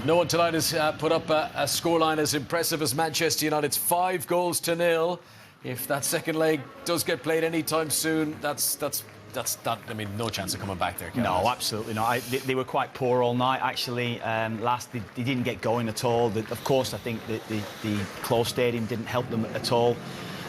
But no one tonight has put up a scoreline as impressive as Manchester United's 5-0. If that second leg does get played anytime soon, that's that. I mean, no chance of coming back there. No, absolutely not. They were quite poor all night, actually. Last, they didn't get going at all. Of course, I think the closed stadium didn't help them at all.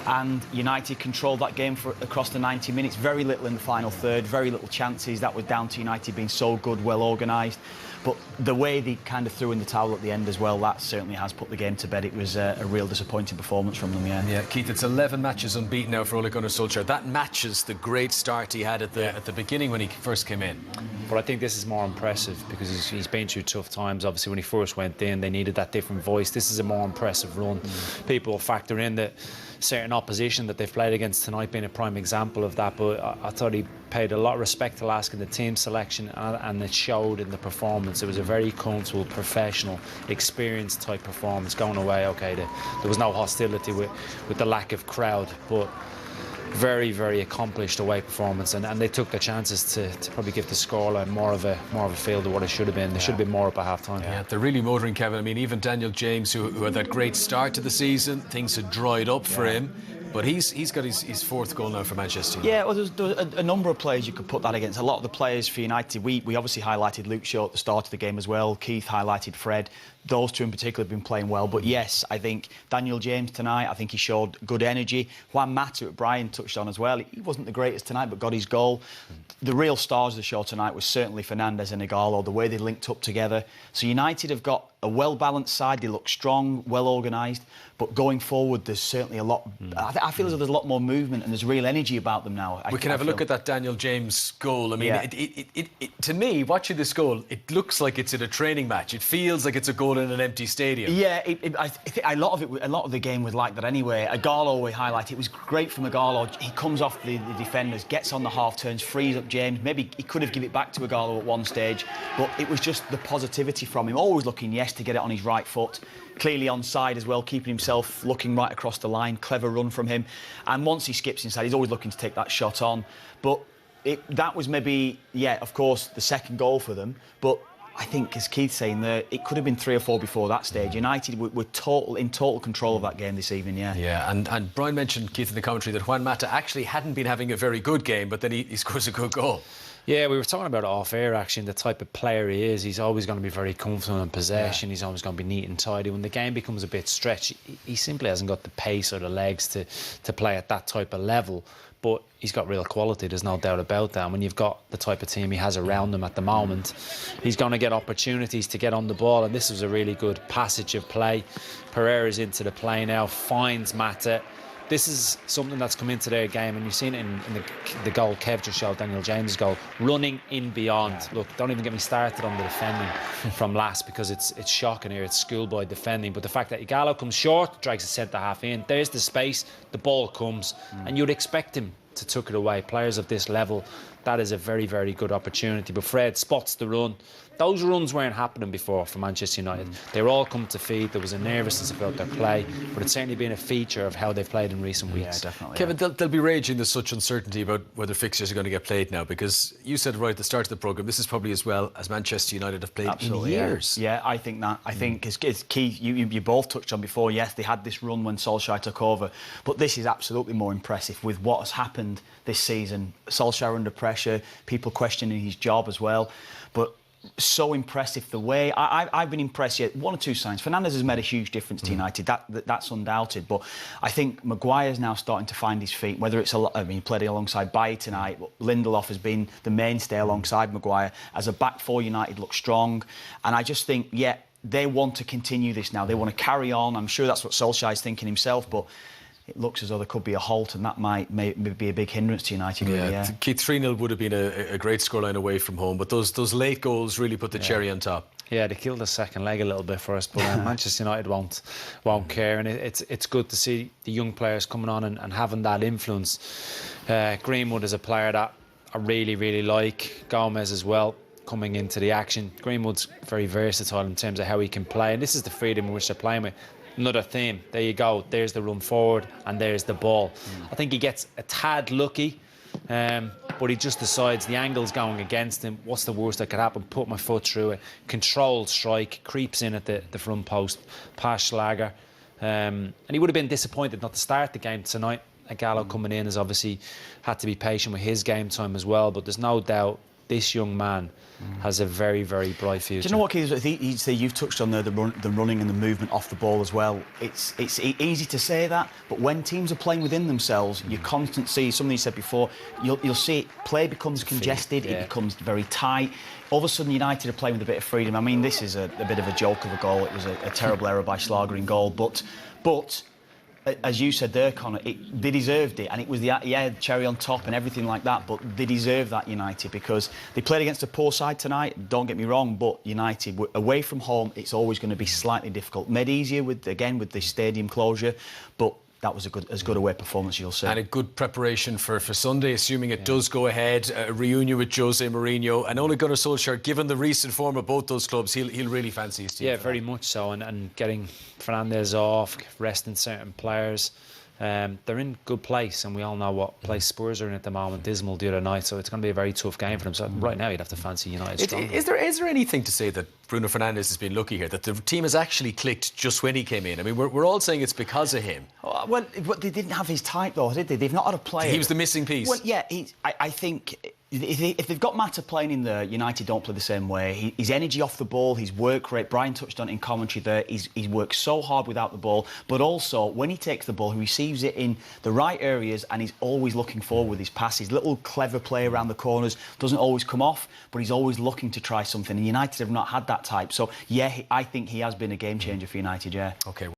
And United controlled that game across the 90 minutes. Very little in the final third, very little chances. That was down to United being so good, well organised. But the way they kind of threw in the towel at the end as well, that certainly has put the game to bed. It was a real disappointing performance from them, yeah. Yeah, Keith, it's 11 matches unbeaten now for Ole Gunnar Solskjaer. That matches the great start he had at the beginning when he first came in. But I think this is more impressive because he's been through tough times. Obviously, when he first went in, they needed that different voice. This is a more impressive run. People will factor in that certain opposition that they've played against tonight being a prime example of that, but I thought he paid a lot of respect to Lask in the team selection, and it showed in the performance. It was a very comfortable, professional, experienced type performance. Going away, okay, there was no hostility with the lack of crowd, but very, very accomplished away performance, and they took their chances to probably give the scoreline more of a feel to what it should have been. There should have been more up at half time. Yeah, they're really motoring, Kevin. I mean, even Daniel James, who had that great start to the season, things had dried up for him. But he's got his fourth goal now for Manchester United. Yeah, well, there's a number of players you could put that against. A lot of the players for United, we obviously highlighted Luke Shaw at the start of the game as well. Keith highlighted Fred. Those two in particular have been playing well. But yes, I think Daniel James tonight, I think he showed good energy. Juan Mata, Brian touched on as well. He wasn't the greatest tonight, but got his goal. The real stars of the show tonight was certainly Fernandes and Ighalo, the way they linked up together. So United have got a well-balanced side. They look strong, well-organised. But going forward, there's certainly a lot... I feel as though there's a lot more movement and there's real energy about them now. We can have a look at that Daniel James goal. I mean, to me, watching this goal, it looks like it's in a training match. It feels like it's a goal in an empty stadium. Yeah, I think a lot of the game was like that anyway. Ighalo, we highlighted, it was great from Ighalo. He comes off the defenders, gets on the half turns, frees up James. Maybe he could have given it back to Ighalo at one stage, but it was just the positivity from him. Always looking, yes, to get it on his right foot. Clearly onside as well, keeping himself looking right across the line. Clever run from him. And once he skips inside, he's always looking to take that shot on. But that was maybe, yeah, of course, the second goal for them. But I think, as Keith's saying there, it could have been 3 or 4 before that stage. United were in total control of that game this evening, yeah. Yeah, and Brian mentioned, Keith, in the commentary that Juan Mata actually hadn't been having a very good game, but then he scores a good goal. Yeah, we were talking about it off-air, actually, the type of player he is. He's always going to be very comfortable in possession. He's always going to be neat and tidy. When the game becomes a bit stretched, he simply hasn't got the pace or the legs to play at that type of level. But he's got real quality, there's no doubt about that. And when you've got the type of team he has around him at the moment, he's going to get opportunities to get on the ball. And this was a really good passage of play. Pereira's into the play now, finds Mata. This is something that's come into their game, and you've seen it in the goal Kev just showed, Daniel James' goal, running in beyond. Look, don't even get me started on the defending from Lask, because it's shocking here. It's schoolboy defending. But the fact that Ighalo comes short, drags the centre-half in, there's the space, the ball comes, and you'd expect him to tuck it away. Players of this level, that is a very, very good opportunity. But Fred spots the run. Those runs weren't happening before for Manchester United. They were all come to feed. There was a nervousness about their play, but it's certainly been a feature of how they've played in recent weeks. Yeah, definitely. Kevin, they'll be raging. There's such uncertainty about whether fixtures are going to get played now, because you said right at the start of the programme, this is probably as well as Manchester United have played in years. Yeah, I think that. I think it's key. You both touched on before, yes, they had this run when Solskjaer took over, but this is absolutely more impressive with what has happened this season. Solskjaer under pressure, people questioning his job as well, but so impressive the way. I've been impressed yet. 1 or 2 signs. Fernandes has made a huge difference to United. That's undoubted. But I think Maguire's now starting to find his feet. Whether it's he played alongside Bailly tonight, but Lindelof has been the mainstay alongside Maguire. As a back four, United look strong, and I just think, yeah, they want to continue this now. They want to carry on. I'm sure that's what Solskjaer's thinking himself, but it looks as though there could be a halt, and that might be a big hindrance to United. Yeah, really, yeah. Keith, 3-0 would have been a great scoreline away from home, but those late goals really put the cherry on top. Yeah, they killed the second leg a little bit for us, but Manchester United won't care, and it's good to see the young players coming on and having that influence. Greenwood is a player that I really, really like. Gomez as well, coming into the action. Greenwood's very versatile in terms of how he can play, and this is the freedom in which they're playing with. Another theme. There you go. There's the run forward and there's the ball. I think he gets a tad lucky But he just decides the angle's going against him. What's the worst that could happen? Put my foot through it. Controlled strike, creeps in at the front post, past Schlager. And he would have been disappointed not to start the game tonight. Gallo coming in has obviously had to be patient with his game time as well. But there's no doubt this young man has a very, very bright future. Do you know what, Keith? You've touched on the running and the movement off the ball as well. It's easy to say that, but when teams are playing within themselves, you constantly see, something you said before, you'll see it, play becomes congested, it becomes very tight. All of a sudden, United are playing with a bit of freedom. I mean, this is a bit of a joke of a goal. It was a terrible error by Schlager in goal, but as you said there, Connor, they deserved it, and it was the cherry on top and everything like that, but they deserve that, United, because they played against a poor side tonight, don't get me wrong, but United, away from home, it's always going to be slightly difficult. Made easier with the stadium closure, but that was as good away performance, you'll say. And a good preparation for Sunday, assuming it does go ahead. A reunion with Jose Mourinho. And Ole Gunnar Solskjaer, given the recent form of both those clubs, he'll really fancy his team. Yeah, very much so. And getting Fernandes off, resting certain players. They're in good place, and we all know what place Spurs are in at the moment. Dismal the other night, so it's going to be a very tough game for them. So right now, you'd have to fancy United strongly. Is there anything to say that Bruno Fernandes has been lucky here, that the team has actually clicked just when he came in? I mean, we're all saying it's because of him. Well, they didn't have his type, though, did they? They've not had a player. He was the missing piece. Well, yeah, I think if they've got Mata playing in there, United don't play the same way. His energy off the ball, his work rate, Brian touched on it in commentary there, he works so hard without the ball, but also when he takes the ball, he receives it in the right areas, and he's always looking forward with his passes. Little clever play around the corners, doesn't always come off, but he's always looking to try something, and United have not had that type. So, yeah, I think he has been a game changer for United, yeah. OK.